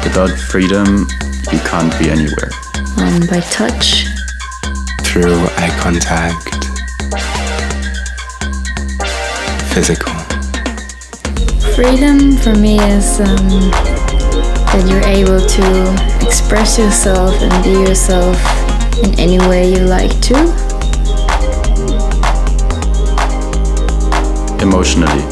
Without freedom, you can't be anywhere. By touch. Through eye contact. Physical. Freedom for me is that you're able to express yourself and be yourself in any way you like to. Emotionally.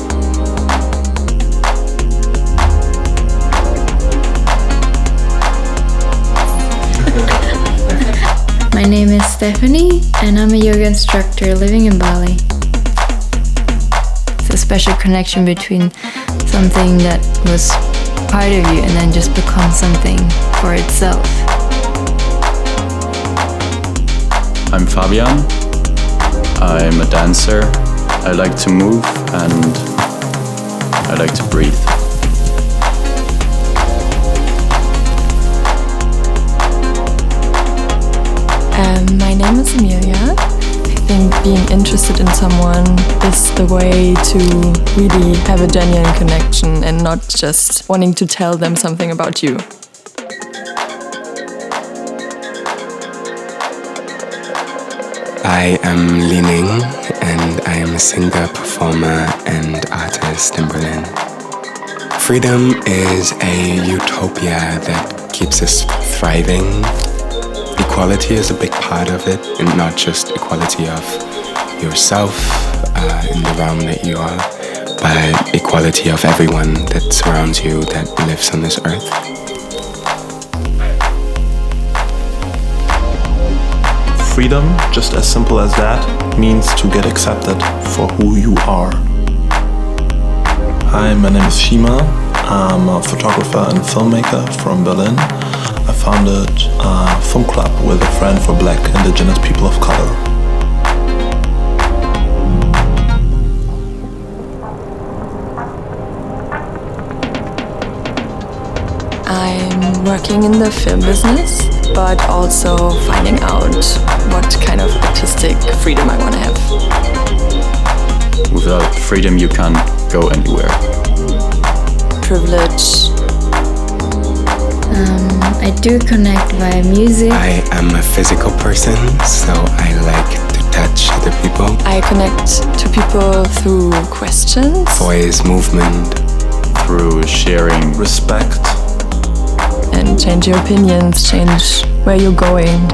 My name is Stephanie and I'm a yoga instructor living in Bali. It's a special connection between something that was part of you and then just becomes something for itself. I'm Fabian. I'm a dancer. I like to move and I like to breathe. My name is Emilia. I think being interested in someone is the way to really have a genuine connection and not just wanting to tell them something about you. I am Liening and I am a singer, performer and artist in Berlin. Freedom is a utopia that keeps us thriving. Equality is a big part of it, and not just equality of yourself in the realm that you are, but equality of everyone that surrounds you, that lives on this earth. Freedom, just as simple as that, means to get accepted for who you are. Hi, my name is CHIMA. I'm a photographer and filmmaker from Berlin. I founded a film club with a friend for Black indigenous people of color. I'm working in the film business, but also finding out what kind of artistic freedom I want to have. Without freedom, you can't go anywhere. Privilege. I do connect via music. I am a physical person, so I like to touch other people. I connect to people through questions. Voice, movement. Through sharing Respect. And change your opinions, change where you're going.